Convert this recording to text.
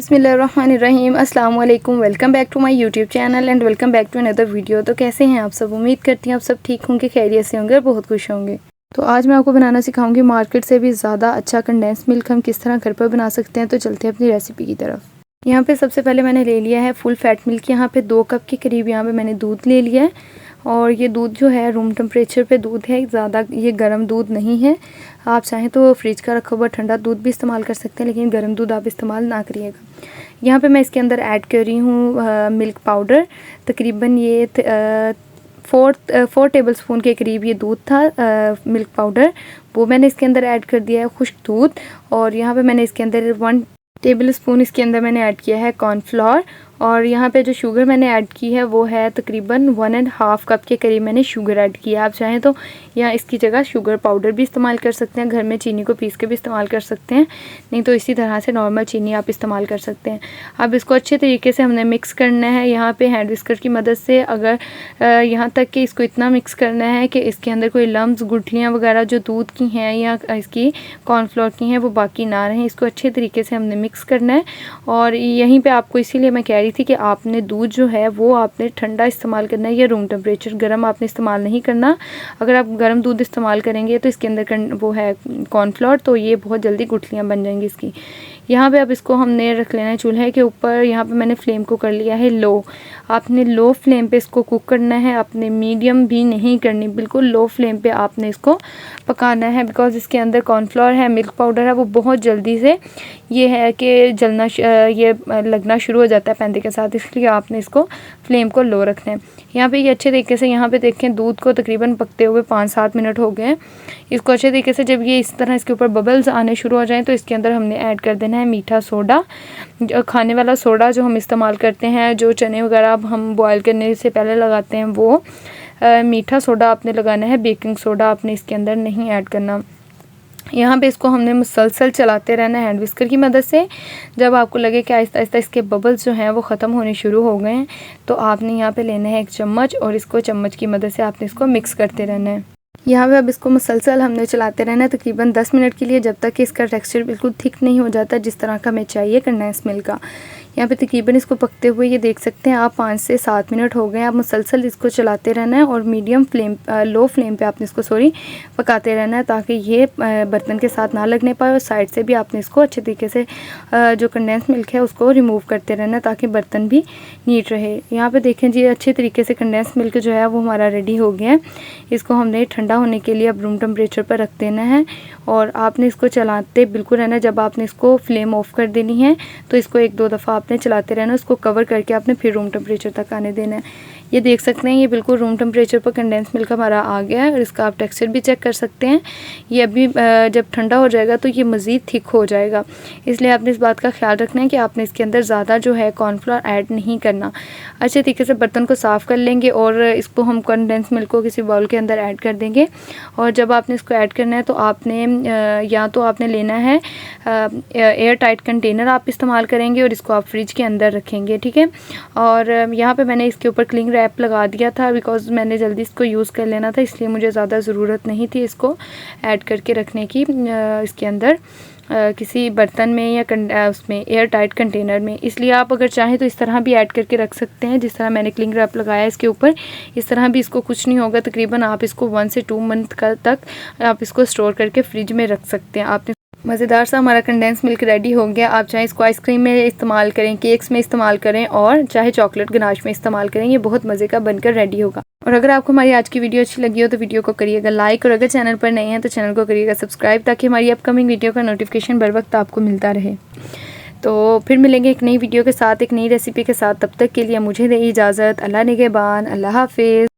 बिस्मिल्लाहिर्रहमानिर्रहीम अस्सलाम वालेकुम। Welcome back to my YouTube channel and welcome back to another video. तो कैसे हैं आप सब? उम्मीद करती हैं आप सब ठीक होंगे, खैरियत से होंगे और बहुत खुश होंगे। तो आज मैं आपको बनाना सिखाऊंगी मार्केट से भी ज़्यादा अच्छा कंडेंस मिल्क हम किस तरह घर पर बना सकते हैं। तो चलते हैं अपनी रेसिपी की तरफ। यहाँ पे सबसे पहले मैंने ले लिया है फुल फैट मिल्क। यहाँ पे 2 कप के करीब यहाँ पे मैंने दूध ले लिया है और ये दूध जो है रूम टेम्परेचर पे दूध है, ज़्यादा ये गर्म दूध नहीं है। आप चाहें तो फ्रिज का रखा हुआ ठंडा दूध भी इस्तेमाल कर सकते हैं, लेकिन गर्म दूध आप इस्तेमाल ना करिएगा। यहाँ पे मैं इसके अंदर ऐड कर रही हूँ मिल्क पाउडर। तकरीबन ये 4 टेबलस्पून के करीब ये दूध था मिल्क पाउडर, वो मैंने इसके अंदर ऐड कर दिया है खुश्क दूध। और यहाँ पे मैंने इसके अंदर 1 टेबलस्पून इसके अंदर मैंने ऐड किया है कॉर्नफ्लोर। और यहाँ पे जो शुगर मैंने ऐड की है वो है तकरीबन 1.5 कप के करीब मैंने शुगर ऐड किया है। आप चाहें तो यहाँ इसकी जगह शुगर पाउडर भी इस्तेमाल कर सकते हैं, घर में चीनी को पीस के भी इस्तेमाल कर सकते हैं, नहीं तो इसी तरह से नॉर्मल चीनी आप इस्तेमाल कर सकते हैं। अब इसको अच्छे तरीके से हमने मिक्स करना है यहाँ पे हैंड विस्कर की मदद से। अगर यहाँ तक कि इसको इतना मिक्स करना है कि इसके अंदर कोई लम्स गुठलियाँ वगैरह जो दूध की हैं या इसकी कॉर्नफ्लोर की हैं वो बाकी ना रहें। इसको अच्छे तरीके से हमने मिक्स करना है। और यहीं पर आपको इसीलिए मैं कह रही थी कि आपने दूध जो है वो आपने ठंडा इस्तेमाल करना है या रूम टेम्परेचर, गर्म आपने इस्तेमाल नहीं करना। अगर आप गर्म दूध इस्तेमाल करेंगे तो इसके अंदर वो है कॉर्नफ्लोर, तो ये बहुत जल्दी गुठलियाँ बन जाएंगी इसकी। यहाँ पे अब इसको हमने रख लेना है चूल्हे के ऊपर। यहाँ पे मैंने फ्लेम को कर लिया है लो। आपने लो फ्लेम पे इसको कुक करना है, आपने मीडियम भी नहीं करनी, बिल्कुल लो फ्लेम पे आपने इसको पकाना है। बिकॉज इसके अंदर कॉर्नफ्लोर है, मिल्क पाउडर है, वो बहुत जल्दी से ये है कि जलना ये लगना शुरू हो जाता है पैंदे के साथ, इसलिए आपने इसको फ्लेम को लो रखना है। यहाँ पे ये अच्छे तरीके से यहाँ पे देखें दूध को तकरीबन पकते हुए 5-7 मिनट हो गए हैं। इसको अच्छे तरीके से जब ये इस तरह इसके ऊपर बबल्स आने शुरू हो जाएं तो इसके अंदर हमने ऐड कर देना है मीठा सोडा, खाने वाला सोडा जो हम इस्तेमाल करते हैं, जो चने वगैरह हम बॉयल करने से पहले लगाते हैं वो मीठा सोडा आपने लगाना है। बेकिंग सोडा आपने इसके अंदर नहीं ऐड करना। यहाँ पे इसको हमने मुसलसल चलाते रहना है हैंड विस्कर की मदद से। जब आपको लगे कि आहिस्ता आहिस्ता इसके बबल्स जो हैं वो ख़त्म होने शुरू हो गए हैं तो आपने यहाँ पे लेना है एक चम्मच और इसको चम्मच की मदद से आपने इसको मिक्स करते रहना है। यहाँ पे अब इसको मुसलसल हमने चलाते रहना है तकरीबन 10 मिनट के लिए, जब तक कि इसका टेक्सचर बिल्कुल थिक नहीं हो जाता जिस तरह का हमें चाहिए कंडेंस मिल्क का। यहाँ पे तकरीबन इसको पकते हुए ये देख सकते हैं आप 5 से 7 मिनट हो गए। आप मुसलसल इसको चलाते रहना है और मीडियम फ्लेम लो फ्लेम पे आपने इसको पकाते रहना है ताकि ये बर्तन के साथ ना लगने पाए। और साइड से भी आपने इसको अच्छे तरीके से जो कंडेंस मिल्क है उसको रिमूव करते रहना है ताकि बर्तन भी नीट रहे। यहाँ पे देखें जी अच्छे तरीके से कंडेंस मिल्क जो है वो हमारा रेडी हो गया है। इसको हमने ठंडा होने के लिए अब रूम टेम्परेचर पर रख देना है और आपने इसको चलाते बिल्कुल रहना। जब आपने इसको फ्लेम ऑफ कर देनी है तो इसको 1-2 दफ़ा आपने चलाते रहना, उसको कवर करके आपने फिर रूम टेम्परेचर तक आने देना है। ये देख सकते हैं ये बिल्कुल रूम टेम्परेचर पर कंडेंस मिल्क हमारा आ गया है और इसका आप टेक्सचर भी चेक कर सकते हैं। ये अभी जब ठंडा हो जाएगा तो ये मज़ीद थिक हो जाएगा, इसलिए आपने इस बात का ख्याल रखना है कि आपने इसके अंदर ज़्यादा जो है कॉर्नफ्लोर ऐड नहीं करना। अच्छे तरीके से बर्तन को साफ़ कर लेंगे और इसको हम कंडेंस मिल्क को किसी बाउल के अंदर ऐड कर देंगे। और जब आपने इसको ऐड करना है तो आपने या तो आपने लेना है एयर टाइट कंटेनर आप इस्तेमाल करेंगे और इसको आप फ्रिज के अंदर रखेंगे, ठीक है। और यहाँ पे मैंने इसके ऊपर क्लिंग रैप लगा दिया था बिकॉज मैंने जल्दी इसको यूज़ कर लेना था, इसलिए मुझे ज़्यादा ज़रूरत नहीं थी इसको ऐड करके रखने की इसके अंदर किसी बर्तन में या उसमें एयर टाइट कंटेनर में। इसलिए आप अगर चाहें तो इस तरह भी ऐड करके रख सकते हैं जिस तरह मैंने क्लिंग रैप लगाया इसके ऊपर। इस तरह भी इसको कुछ नहीं होगा, तकरीबन आप इसको 1 से 2 मंथ तक आप इसको स्टोर करके फ्रिज में रख सकते हैं। आपने मज़ेदार सा हमारा कंडेंस मिल्क रेडी हो गया। आप चाहे इसको आइसक्रीम में इस्तेमाल करें, केक्स में इस्तेमाल करें और चाहे चॉकलेट गनाश में इस्तेमाल करें, ये बहुत मज़े का बनकर रेडी होगा। और अगर आपको हमारी आज की वीडियो अच्छी लगी हो तो वीडियो को करिएगा लाइक और अगर चैनल पर नए हैं तो चैनल को करिएगा सब्सक्राइब ताकि हमारी अपकमिंग वीडियो का नोटिफिकेशन बर वक्त आपको मिलता रहे। तो फिर मिलेंगे एक नई वीडियो के साथ, एक नई रेसिपी के साथ। तब तक के लिए मुझे दे इजाज़त। अल्लाह निगहबान। अल्लाह हाफिज़।